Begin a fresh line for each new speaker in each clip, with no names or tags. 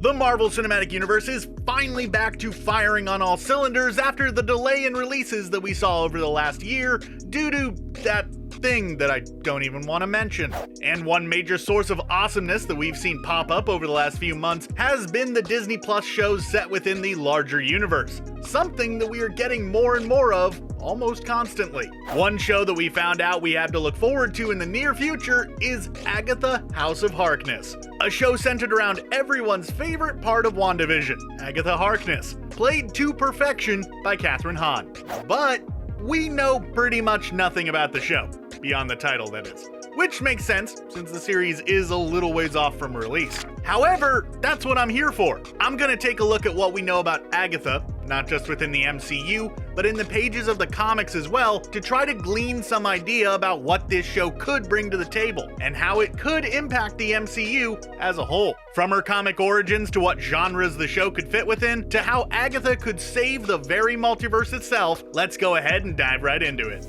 The Marvel Cinematic Universe is finally back to firing on all cylinders after the delay in releases that we saw over the last year due to that thing that I don't even want to mention. And one major source of awesomeness that we've seen pop up over the last few months has been the Disney Plus shows set within the larger universe. Something that we are getting more and more of almost constantly. One show that we found out we have to look forward to in the near future is Agatha House of Harkness, a show centered around everyone's favorite part of WandaVision, Agatha Harkness, played to perfection by Kathryn Hahn. But we know pretty much nothing about the show, beyond the title that is. Which makes sense, since the series is a little ways off from release. However, that's what I'm here for. I'm gonna take a look at what we know about Agatha, not just within the MCU, but in the pages of the comics as well, to try to glean some idea about what this show could bring to the table, and how it could impact the MCU as a whole. From her comic origins to what genres the show could fit within, to how Agatha could save the very multiverse itself, let's go ahead and dive right into it.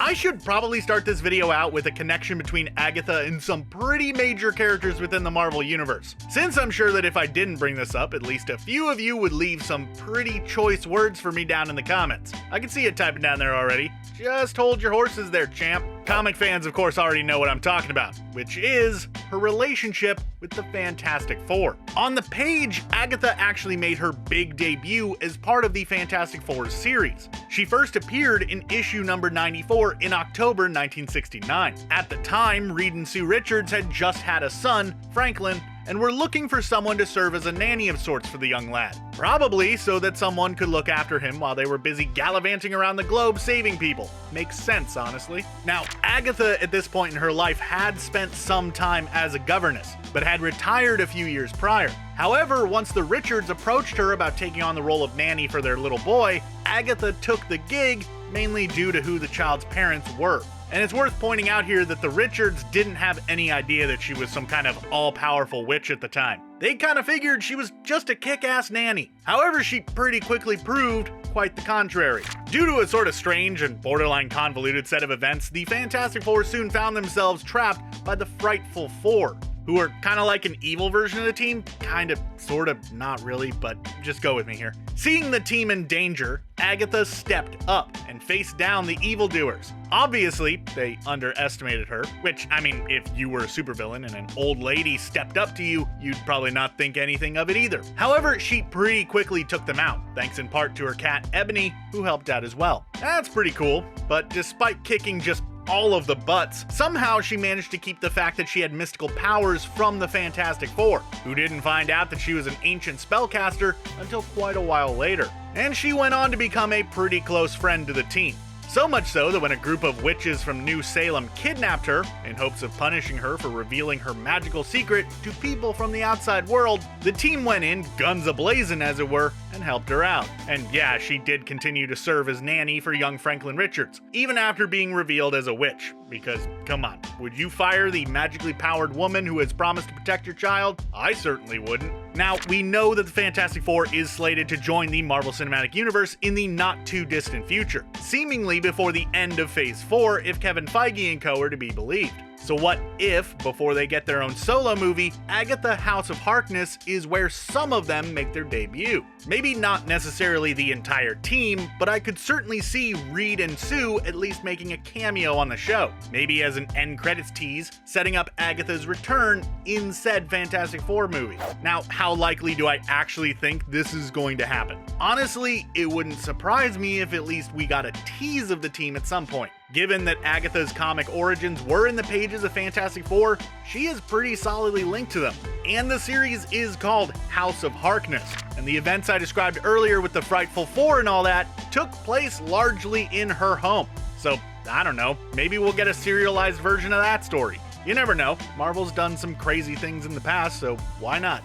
I should probably start this video out with a connection between Agatha and some pretty major characters within the Marvel Universe, since I'm sure that if I didn't bring this up, at least a few of you would leave some pretty choice words for me down in the comments. I can see it typing down there already. Just hold your horses there, champ. Comic fans, of course, already know what I'm talking about, which is her relationship with the Fantastic Four. On the page, Agatha actually made her big debut as part of the Fantastic Four series. She first appeared in issue number 94 in October 1969. At the time, Reed and Sue Richards had just had a son, Franklin, and were looking for someone to serve as a nanny of sorts for the young lad. Probably so that someone could look after him while they were busy gallivanting around the globe saving people. Makes sense, honestly. Now, Agatha at this point in her life had spent some time as a governess, but had retired a few years prior. However, once the Richards approached her about taking on the role of nanny for their little boy, Agatha took the gig, mainly due to who the child's parents were. And it's worth pointing out here that the Richards didn't have any idea that she was some kind of all-powerful witch at the time. They kind of figured she was just a kick-ass nanny. However, she pretty quickly proved quite the contrary. Due to a sort of strange and borderline convoluted set of events, the Fantastic Four soon found themselves trapped by the Frightful Four, who are kind of like an evil version of the team. Kind of, sort of, not really, but just go with me here. Seeing the team in danger, Agatha stepped up and faced down the evildoers. Obviously, they underestimated her, which, I mean, if you were a supervillain and an old lady stepped up to you, you'd probably not think anything of it either. However, she pretty quickly took them out, thanks in part to her cat Ebony, who helped out as well. That's pretty cool, but despite kicking just all of the butts, somehow she managed to keep the fact that she had mystical powers from the Fantastic Four, who didn't find out that she was an ancient spellcaster until quite a while later. And she went on to become a pretty close friend to the team. So much so that when a group of witches from New Salem kidnapped her in hopes of punishing her for revealing her magical secret to people from the outside world, the team went in, guns a-blazing as it were, and helped her out. And yeah, she did continue to serve as nanny for young Franklin Richards, even after being revealed as a witch. Because, come on, would you fire the magically powered woman who has promised to protect your child? I certainly wouldn't. Now, we know that the Fantastic Four is slated to join the Marvel Cinematic Universe in the not-too-distant future, seemingly before the end of Phase 4 if Kevin Feige and co. are to be believed. So what if, before they get their own solo movie, Agatha House of Harkness is where some of them make their debut? Maybe not necessarily the entire team, but I could certainly see Reed and Sue at least making a cameo on the show. Maybe as an end credits tease, setting up Agatha's return in said Fantastic Four movie. Now, how likely do I actually think this is going to happen? Honestly, it wouldn't surprise me if at least we got a tease of the team at some point. Given that Agatha's comic origins were in the pages of Fantastic Four, she is pretty solidly linked to them. And the series is called House of Harkness, and the events I described earlier with the Frightful Four and all that took place largely in her home. So, I don't know, maybe we'll get a serialized version of that story. You never know, Marvel's done some crazy things in the past, so why not?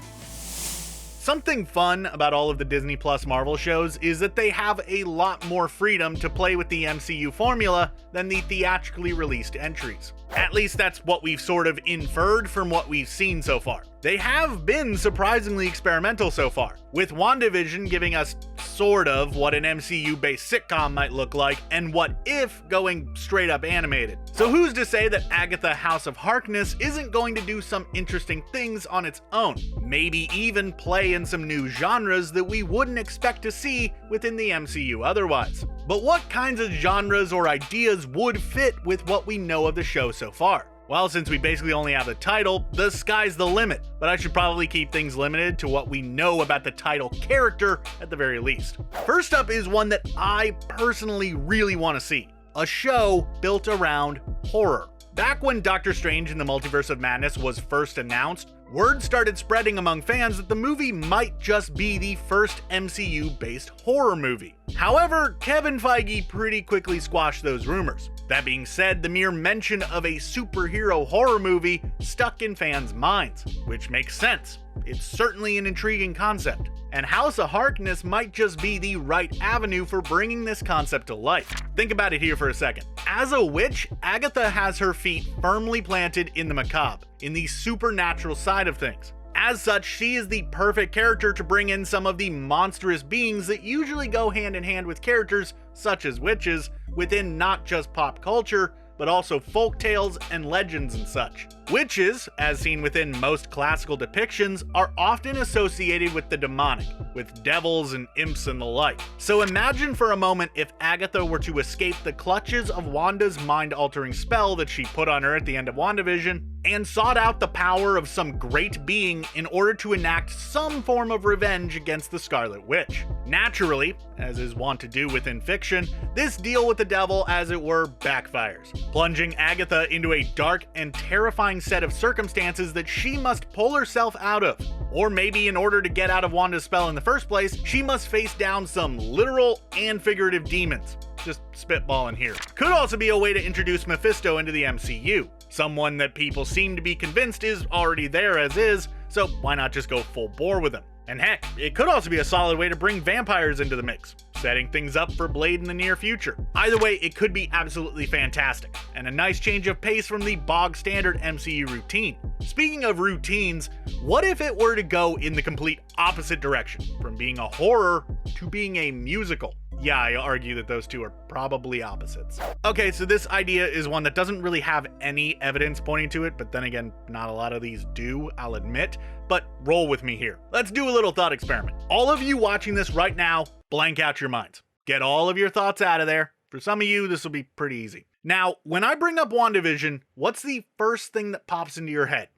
Something fun about all of the Disney Plus Marvel shows is that they have a lot more freedom to play with the MCU formula than the theatrically released entries. At least that's what we've sort of inferred from what we've seen so far. They have been surprisingly experimental so far, with WandaVision giving us sort of what an MCU-based sitcom might look like, and What If going straight up animated. So who's to say that Agatha House of Harkness isn't going to do some interesting things on its own? Maybe even play in some new genres that we wouldn't expect to see within the MCU otherwise. But what kinds of genres or ideas would fit with what we know of the show so far? Well, since we basically only have the title, the sky's the limit, but I should probably keep things limited to what we know about the title character at the very least. First up is one that I personally really want to see. A show built around horror. Back when Doctor Strange in the Multiverse of Madness was first announced, word started spreading among fans that the movie might just be the first MCU-based horror movie. However, Kevin Feige pretty quickly squashed those rumors. That being said, the mere mention of a superhero horror movie stuck in fans' minds, which makes sense. It's certainly an intriguing concept, and House of Harkness might just be the right avenue for bringing this concept to life. Think about it here for a second. As a witch, Agatha has her feet firmly planted in the macabre, in the supernatural side of things. As such, she is the perfect character to bring in some of the monstrous beings that usually go hand in hand with characters such as witches within not just pop culture, but also folk tales and legends and such. Witches, as seen within most classical depictions, are often associated with the demonic, with devils and imps and the like. So imagine for a moment if Agatha were to escape the clutches of Wanda's mind-altering spell that she put on her at the end of WandaVision, and sought out the power of some great being in order to enact some form of revenge against the Scarlet Witch. Naturally, as is wont to do within fiction, this deal with the devil, as it were, backfires, plunging Agatha into a dark and terrifying set of circumstances that she must pull herself out of. Or maybe in order to get out of Wanda's spell in the first place, she must face down some literal and figurative demons. Just spitballing here. Could also be a way to introduce Mephisto into the MCU. Someone that people seem to be convinced is already there as is, so why not just go full bore with him? And heck, it could also be a solid way to bring vampires into the mix, setting things up for Blade in the near future. Either way, it could be absolutely fantastic, and a nice change of pace from the bog standard MCU routine. Speaking of routines, what if it were to go in the complete opposite direction, from being a horror to being a musical? Yeah, I argue that those two are probably opposites. Okay, so this idea is one that doesn't really have any evidence pointing to it, but then again, not a lot of these do, I'll admit, but roll with me here. Let's do a little thought experiment. All of you watching this right now, blank out your minds. Get all of your thoughts out of there. For some of you, this will be pretty easy. Now, when I bring up WandaVision, what's the first thing that pops into your head?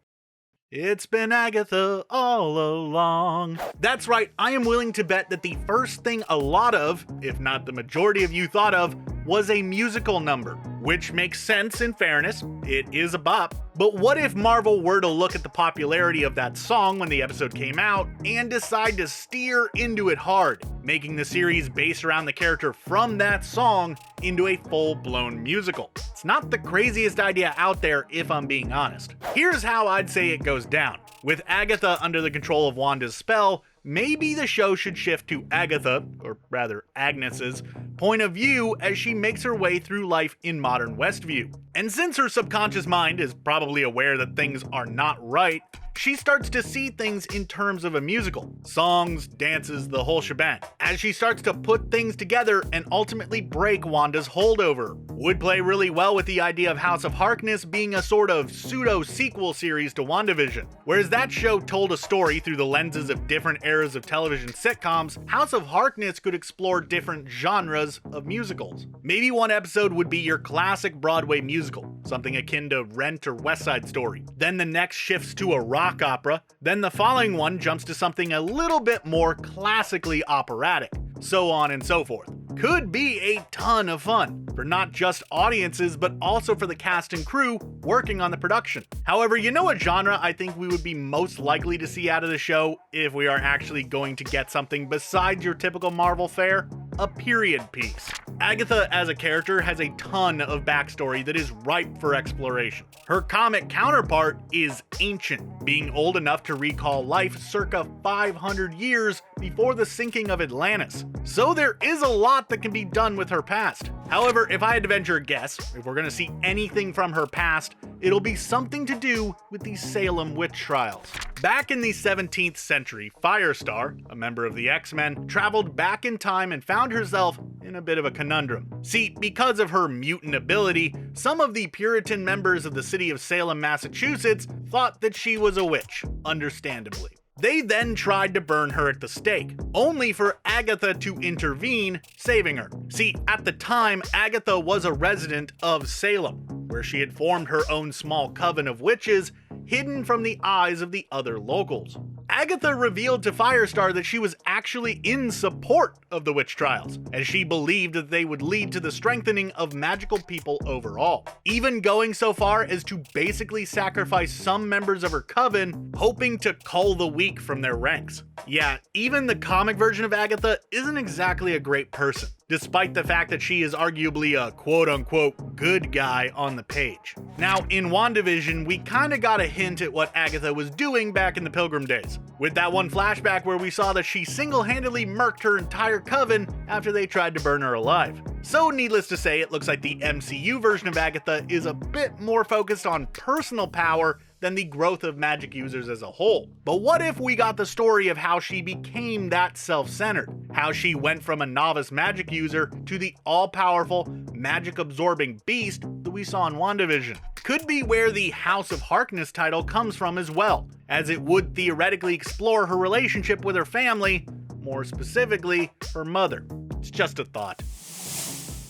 It's been Agatha all along. That's right, I am willing to bet that the first thing a lot of, if not the majority of you thought of, was a musical number. Which makes sense in fairness, it is a bop. But what if Marvel were to look at the popularity of that song when the episode came out and decide to steer into it hard, making the series based around the character from that song into a full-blown musical? It's not the craziest idea out there if I'm being honest. Here's how I'd say it goes down. With Agatha under the control of Wanda's spell, maybe the show should shift to Agatha, or rather Agnes's, point of view as she makes her way through life in modern Westview. And since her subconscious mind is probably aware that things are not right, she starts to see things in terms of a musical. Songs, dances, the whole shebang. As she starts to put things together and ultimately break Wanda's holdover. Would play really well with the idea of House of Harkness being a sort of pseudo-sequel series to WandaVision. Whereas that show told a story through the lenses of different eras of television sitcoms, House of Harkness could explore different genres of musicals. Maybe one episode would be your classic Broadway musical, something akin to Rent or West Side Story. Then the next shifts to a rock opera, then the following one jumps to something a little bit more classically operatic, so on and so forth. Could be a ton of fun, for not just audiences, but also for the cast and crew working on the production. However, you know what genre I think we would be most likely to see out of the show if we are actually going to get something besides your typical Marvel fare? A period piece. Agatha as a character has a ton of backstory that is ripe for exploration. Her comic counterpart is ancient, being old enough to recall life circa 500 years before the sinking of Atlantis. So there is a lot that can be done with her past. However, if I had to venture a guess, if we're going to see anything from her past, it'll be something to do with the Salem witch trials. Back in the 17th century, Firestar, a member of the X-Men, traveled back in time and found herself in a bit of a conundrum. See, because of her mutant ability, some of the Puritan members of the city of Salem, Massachusetts, thought that she was a witch, understandably. They then tried to burn her at the stake, only for Agatha to intervene, saving her. See, at the time, Agatha was a resident of Salem, where she had formed her own small coven of witches, hidden from the eyes of the other locals. Agatha revealed to Firestar that she was actually in support of the witch trials, as she believed that they would lead to the strengthening of magical people overall, even going so far as to basically sacrifice some members of her coven, hoping to cull the weak from their ranks. Yeah, even the comic version of Agatha isn't exactly a great person, despite the fact that she is arguably a quote-unquote good guy on the page. Now, in WandaVision, we kinda got a hint at what Agatha was doing back in the Pilgrim days, with that one flashback where we saw that she single-handedly murked her entire coven after they tried to burn her alive. So needless to say, it looks like the MCU version of Agatha is a bit more focused on personal power than the growth of magic users as a whole. But what if we got the story of how she became that self-centered? How she went from a novice magic user to the all-powerful, magic-absorbing beast that we saw in WandaVision? Could be where the House of Harkness title comes from as well, as it would theoretically explore her relationship with her family, more specifically, her mother. It's just a thought.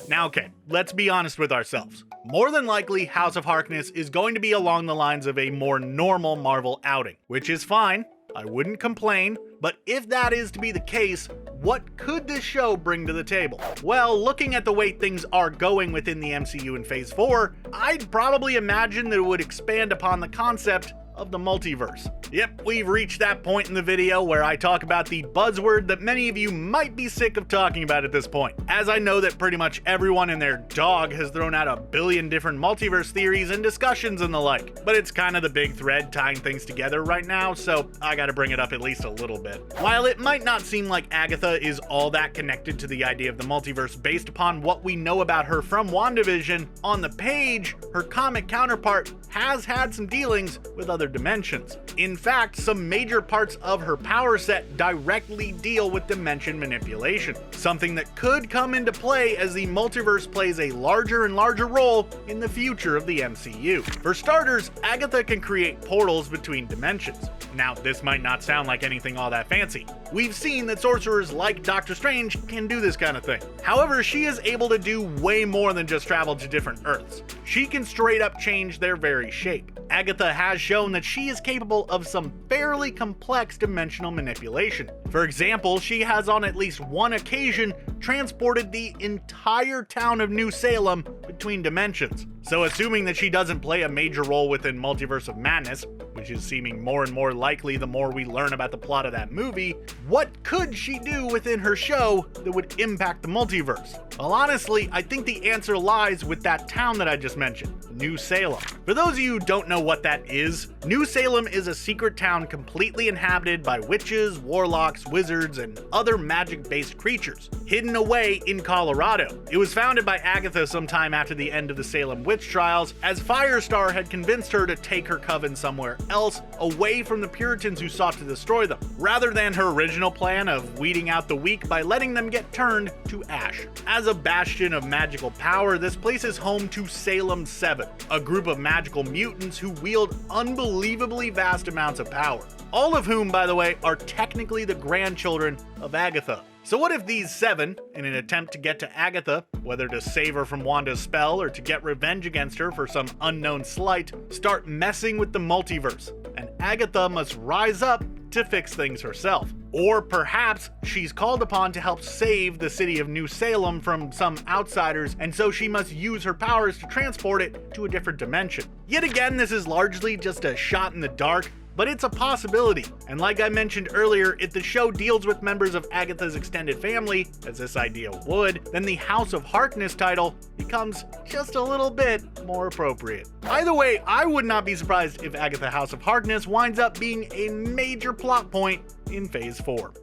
Now, okay, let's be honest with ourselves. More than likely, House of Harkness is going to be along the lines of a more normal Marvel outing, which is fine. I wouldn't complain, but if that is to be the case, what could this show bring to the table? Well, looking at the way things are going within the MCU in Phase 4, I'd probably imagine that it would expand upon the concept of the multiverse. Yep, we've reached that point in the video where I talk about the buzzword that many of you might be sick of talking about at this point, as I know that pretty much everyone and their dog has thrown out a billion different multiverse theories and discussions and the like, but it's kind of the big thread tying things together right now, so I gotta bring it up at least a little bit. While it might not seem like Agatha is all that connected to the idea of the multiverse based upon what we know about her from WandaVision, on the page, her comic counterpart has had some dealings with other dimensions. In fact, some major parts of her power set directly deal with dimension manipulation, something that could come into play as the multiverse plays a larger and larger role in the future of the MCU. For starters, Agatha can create portals between dimensions. Now, this might not sound like anything all that fancy. We've seen that sorcerers like Doctor Strange can do this kind of thing. However, she is able to do way more than just travel to different Earths. She can straight up change their very shape. Agatha has shown that she is capable of some fairly complex dimensional manipulation. For example, she has on at least one occasion transported the entire town of New Salem between dimensions. So assuming that she doesn't play a major role within Multiverse of Madness, which is seeming more and more likely the more we learn about the plot of that movie, what could she do within her show that would impact the multiverse? Well, honestly, I think the answer lies with that town that I just mentioned, New Salem. For those of you who don't know what that is, New Salem is a secret town completely inhabited by witches, warlocks, wizards, and other magic-based creatures, hidden away in Colorado. It was founded by Agatha sometime after the end of the Salem witch trials, as Firestar had convinced her to take her coven somewhere else, away from the Puritans who sought to destroy them, rather than her original plan of weeding out the weak by letting them get turned to ash. As a bastion of magical power, this place is home to Salem 7, a group of magical mutants who wield unbelievably vast amounts of power. All of whom, by the way, are technically the grandchildren of Agatha. So what if these 7, in an attempt to get to Agatha, whether to save her from Wanda's spell or to get revenge against her for some unknown slight, start messing with the multiverse, and Agatha must rise up to fix things herself? Or perhaps she's called upon to help save the city of New Salem from some outsiders, and so she must use her powers to transport it to a different dimension. Yet again, this is largely just a shot in the dark, but it's a possibility. And like I mentioned earlier, if the show deals with members of Agatha's extended family, as this idea would, then the House of Harkness title becomes just a little bit more appropriate. Either way, I would not be surprised if Agatha House of Harkness winds up being a major plot point in Phase 4.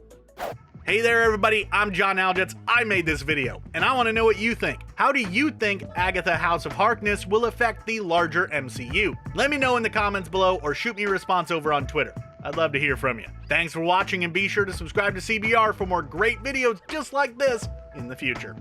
Hey there everybody, I'm John Aljets. I made this video, and I want to know what you think. How do you think Agatha House of Harkness will affect the larger MCU? Let me know in the comments below or shoot me a response over on Twitter. I'd love to hear from you. Thanks for watching, and be sure to subscribe to CBR for more great videos just like this in the future.